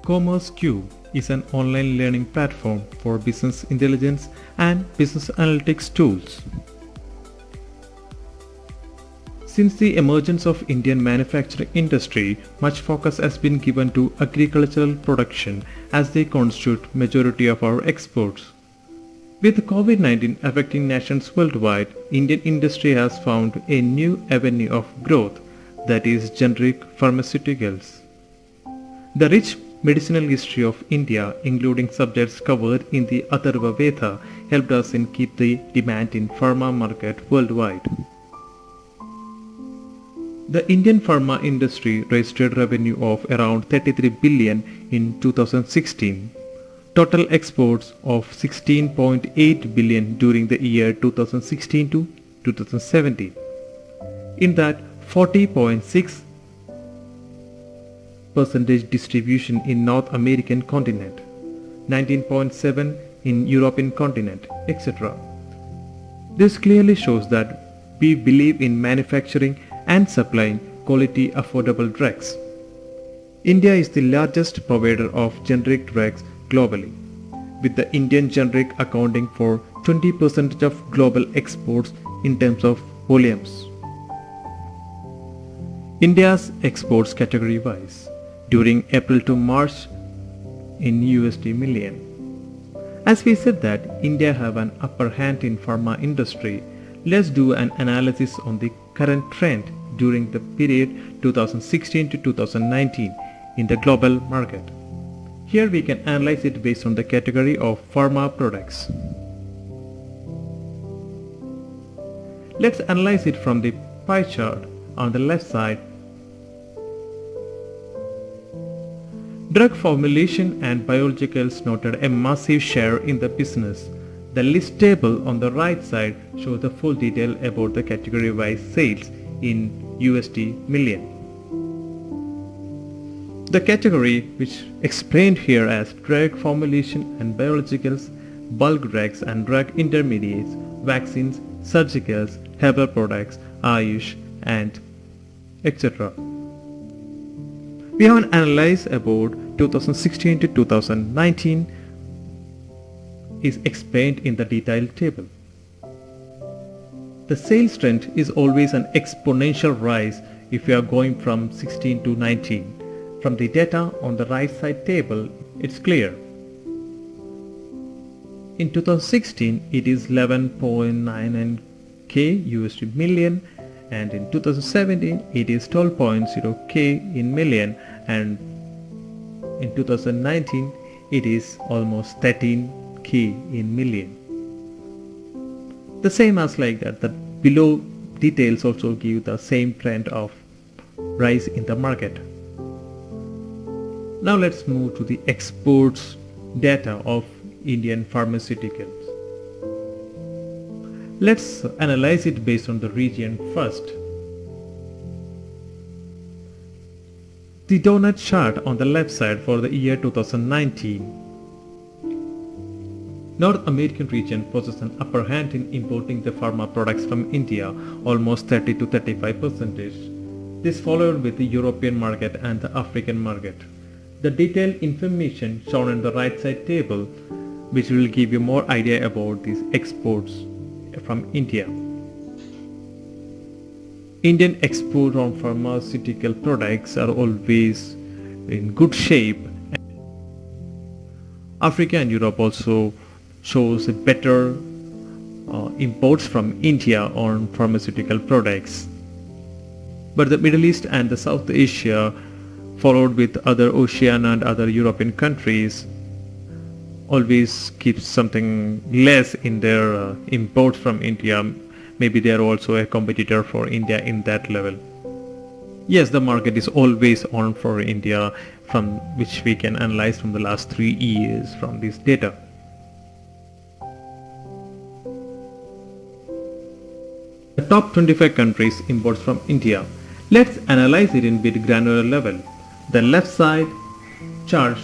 Commerce Cube is an online learning platform for business intelligence and business analytics tools. Since the emergence of Indian manufacturing industry, much focus has been given to agricultural production as they constitute majority of our exports. With COVID-19 affecting nations worldwide, Indian industry has found a new avenue of growth, that is generic pharmaceuticals. The rich medicinal history of India, including subjects covered in the Atharva Veda, helped us in keep the demand in pharma market worldwide. The Indian pharma industry registered revenue of around 33 billion in 2016, total exports of 16.8 billion during the year 2016 to 2017. In that, 40.6% distribution in North American continent, 19.7% in European continent, etc. This clearly shows that we believe in manufacturing and supplying quality affordable drugs. India is the largest provider of generic drugs globally, with the Indian generic accounting for 20% of global exports in terms of volumes. India's exports category-wise during April to March in USD million. As we said that India have an upper hand in pharma industry, let's do an analysis on the current trend during the period 2016 to 2019 in the global market. Here we can analyze it based on the category of pharma products. Let's analyze it from the pie chart on the left side. Drug formulation and biologicals noted a massive share in the business. The list table on the right side shows the full detail about the category-wise sales in USD million. The category which explained here as drug formulation and biologicals, bulk drugs and drug intermediates, vaccines, surgicals, herbal products, Ayush and etc. We have an analysis about 2016 to 2019 is explained in the detailed table. The sales trend is always an exponential rise if you are going from 16 to 19. From the data on the right side table, it's clear. In 2016, it is 11.99k USD million, and in 2017, it is 12.0k in million, and in 2019, it is almost 13k in million. The same as like that, the below details also give the same trend of rise in the market. Now let's move to the exports data of Indian pharmaceuticals. Let's analyze it based on the region first. The donut chart on the left side for the year 2019. North American region possesses an upper hand in importing the pharma products from India, almost 30 to 35%. This followed with the European market and the African market. The detailed information shown in the right side table, which will give you more idea about these exports from India. Indian exports on pharmaceutical products are always in good shape. Africa and Europe also shows a better imports from India on pharmaceutical products. But the Middle East and the South Asia, followed with other Oceania and other European countries, always keep something less in their imports from India. Maybe they are also a competitor for India in that level. Yes, the market is always on for India, from which we can analyze from the last 3 years from this data. The top 25 countries imports from India. Let's analyze it in bit granular level. The left side chart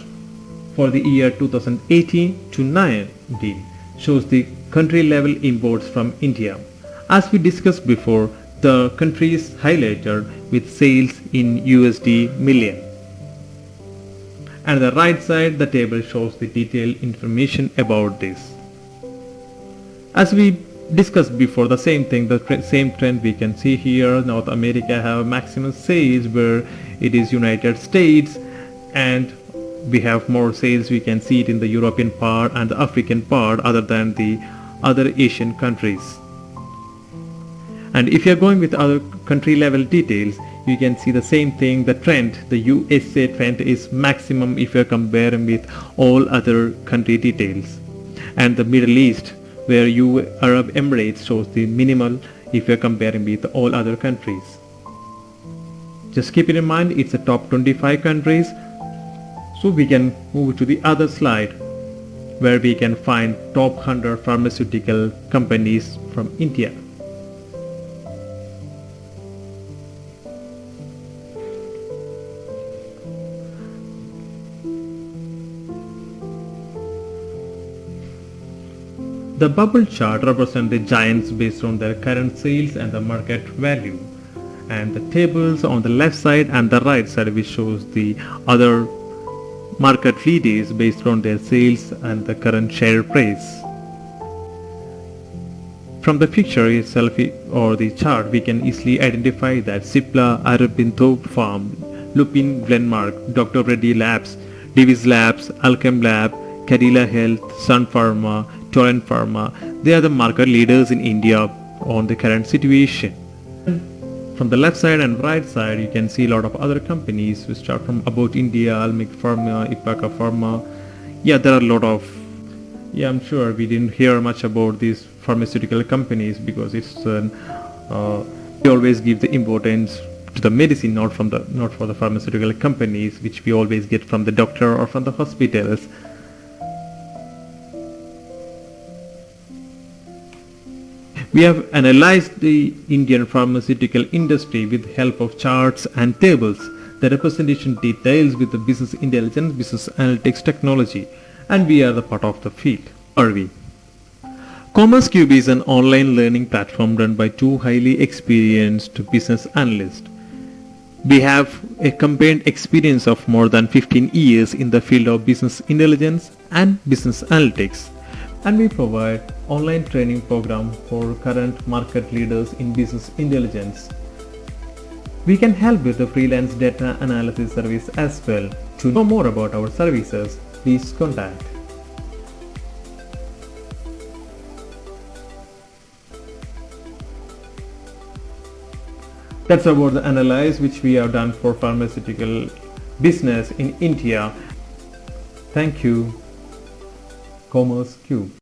for the year 2018 to 19 shows the country level imports from India. As we discussed before, the country is highlighted with sales in USD million. and the right side the table shows the detailed information about this. As we discussed before, the same thing, same trend we can see here. North America have maximum sales, where it is United States, and we have more sales. We can see it in the European part and the African part, other than the other Asian countries. And if you are going with other country level details, you can see the same thing. The trend, the USA trend, is maximum if you are comparing with all other country details, and the Middle East, where Arab Emirates, shows the minimal if you are comparing with all other countries. Just keep it in mind, it's the top 25 countries. So we can move to the other slide, where we can find top 100 pharmaceutical companies from India. The bubble chart represents the giants based on their current sales and the market value, and the tables on the left side and the right side, which shows the other market leaders based on their sales and the current share price. From the picture itself or the chart, we can easily identify that Cipla, Aurobindo Farm, Lupin Glenmark, Dr. Reddy Labs, Divi's Labs, Alchem Lab, Cadila Health, Sun Pharma, Torrent Pharma, they are the market leaders in India on the current situation. From the left side and right side, you can see a lot of other companies. We start from About India, Almic Pharma, Ipaka Pharma. Yeah, there are a lot of, I'm sure we didn't hear much about these pharmaceutical companies, because it's we always give the importance to the medicine, not for the pharmaceutical companies, which we always get from the doctor or from the hospitals. We have analyzed the Indian pharmaceutical industry with help of charts and tables. The representation details with the business intelligence, business analytics technology, and we are the part of the field. Are we? Commerce Cube is an online learning platform run by two highly experienced business analysts. We have a combined experience of more than 15 years in the field of business intelligence and business analytics, and we provide online training program for current market leaders in business intelligence. We can help with the freelance data analysis service as well. To know more about our services, please contact. That's about the analysis which we have done for pharmaceutical business in India. Thank you. Commerce Cube.